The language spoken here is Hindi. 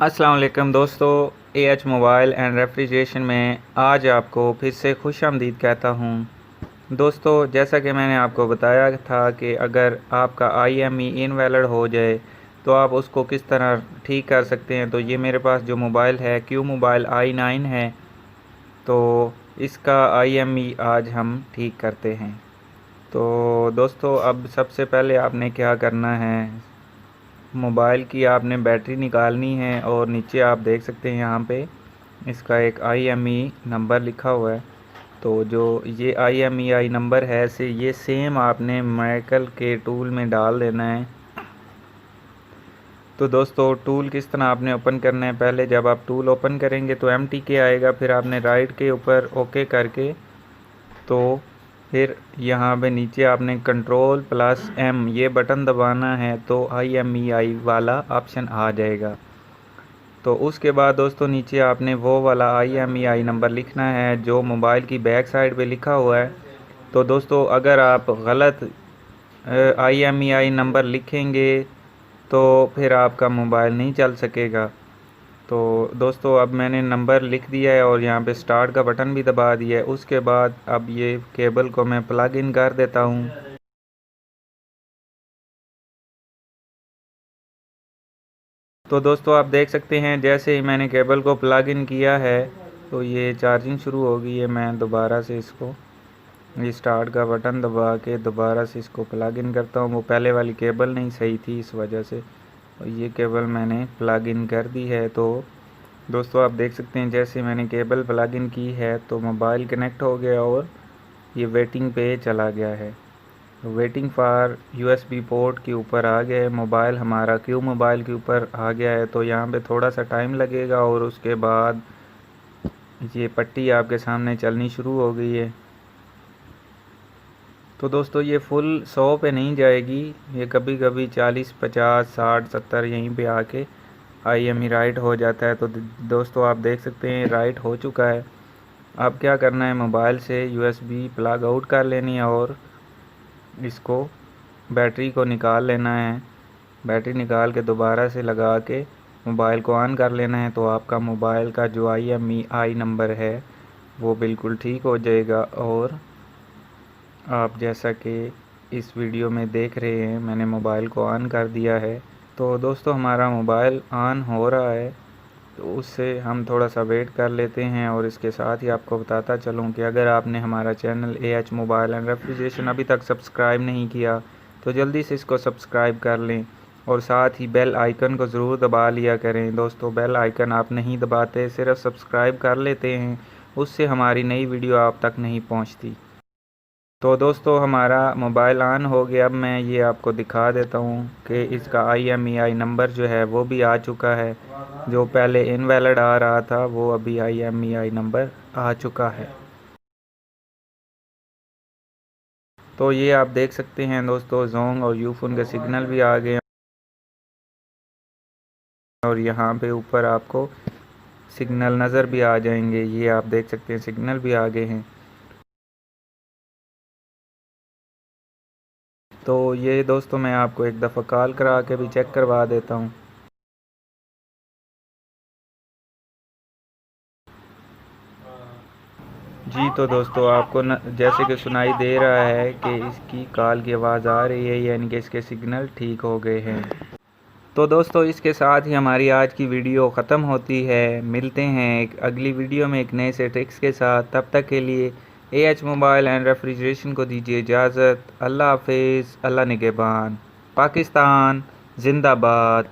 अस्सलाम वालेकुम दोस्तों, एएच मोबाइल एंड रेफ्रिजरेशन में आज आपको फिर से खुशामदीद कहता हूँ। दोस्तों, जैसा कि मैंने आपको बताया था कि अगर आपका आईएमई इनवैलिड हो जाए तो आप उसको किस तरह ठीक कर सकते हैं। तो ये मेरे पास जो मोबाइल है क्यू मोबाइल i9 है, तो इसका आईएमई आज हम ठीक करते हैं। तो दोस्तों, अब सबसे पहले आपने क्या करना है, मोबाइल की आपने बैटरी निकालनी है और नीचे आप देख सकते हैं यहाँ पे इसका एक IMEI नंबर लिखा हुआ है। तो जो ये IMEI नंबर है ये सेम आपने मैकल के टूल में डाल देना है। तो दोस्तों, टूल किस तरह आपने ओपन करना है, पहले जब आप टूल ओपन करेंगे तो MTK आएगा, फिर आपने राइट के ऊपर ओके करके तो फिर यहाँ पे नीचे आपने Ctrl+M ये बटन दबाना है तो IMEI वाला ऑप्शन आ जाएगा। तो उसके बाद दोस्तों नीचे आपने वो वाला IMEI नंबर लिखना है जो मोबाइल की बैक साइड पे लिखा हुआ है। तो दोस्तों, अगर आप गलत IMEI नंबर लिखेंगे तो फिर आपका मोबाइल नहीं चल सकेगा। तो दोस्तों, अब मैंने नंबर लिख दिया है और यहाँ पे स्टार्ट का बटन भी दबा दिया है। उसके बाद अब ये केबल को मैं प्लग इन कर देता हूँ। तो दोस्तों, आप देख सकते हैं जैसे ही मैंने केबल को प्लग इन किया है तो ये चार्जिंग शुरू हो गई है। मैं दोबारा से इसको ये स्टार्ट का बटन दबा के दोबारा से इसको प्लग इन करता हूँ। वो पहले वाली केबल नहीं सही थी, इस वजह से ये केबल मैंने प्लग इन कर दी है। तो दोस्तों, आप देख सकते हैं जैसे मैंने केबल प्लग इन की है तो मोबाइल कनेक्ट हो गया और ये वेटिंग पे चला गया है। वेटिंग फॉर USB पोर्ट के ऊपर आ गया है, मोबाइल हमारा क्यू मोबाइल के ऊपर आ गया है। तो यहाँ पे थोड़ा सा टाइम लगेगा और उसके बाद ये पट्टी आपके सामने चलनी शुरू हो गई है। तो दोस्तों, ये फुल 100 पे नहीं जाएगी, ये कभी कभी 40, 50, 60, 70 यहीं पे आके IMEI राइट हो जाता है। तो दोस्तों, आप देख सकते हैं राइट हो चुका है। अब क्या करना है, मोबाइल से USB प्लग आउट कर लेनी है और इसको बैटरी को निकाल लेना है। बैटरी निकाल के दोबारा से लगा के मोबाइल को ऑन कर लेना है। तो आपका मोबाइल का जो IMEI नंबर है वो बिल्कुल ठीक हो जाएगा। और आप जैसा कि इस वीडियो में देख रहे हैं, मैंने मोबाइल को ऑन कर दिया है। तो दोस्तों, हमारा मोबाइल ऑन हो रहा है, तो उससे हम थोड़ा सा वेट कर लेते हैं। और इसके साथ ही आपको बताता चलूँ कि अगर आपने हमारा channel AH mobile and refrigeration अभी तक सब्सक्राइब नहीं किया तो जल्दी से इसको सब्सक्राइब कर लें और साथ ही बेल आइकन को ज़रूर दबा लिया करें। दोस्तों, बेल आइकन आप नहीं दबाते, सिर्फ सब्सक्राइब कर लेते हैं, उससे हमारी नई वीडियो आप तक नहीं पहुंचती। तो दोस्तों, हमारा मोबाइल ऑन हो गया। अब मैं ये आपको दिखा देता हूँ कि इसका IMEI नंबर जो है वो भी आ चुका है। जो पहले इनवैलिड आ रहा था वो अभी IMEI नंबर आ चुका है। तो ये आप देख सकते हैं दोस्तों, जोंग और यूफोन के सिग्नल भी आ गए और यहाँ पे ऊपर आपको सिग्नल नज़र भी आ जाएंगे। ये आप देख सकते हैं सिग्नल भी आ गए हैं। तो ये दोस्तों, मैं आपको एक दफ़ा कॉल करा के भी चेक करवा देता हूँ। जी, तो दोस्तों, आपको जैसे कि सुनाई दे रहा है कि इसकी कॉल की आवाज़ आ रही है, यानी कि इसके सिग्नल ठीक हो गए हैं। तो दोस्तों, इसके साथ ही हमारी आज की वीडियो ख़त्म होती है। मिलते हैं एक अगली वीडियो में एक नए से ट्रिक्स के साथ। तब तक के लिए AH मोबाइल एंड रेफ्रिजरेशन को दीजिए इजाज़त। अल्लाह हाफिज़, अल्लाह निगहबान। पाकिस्तान जिंदाबाद।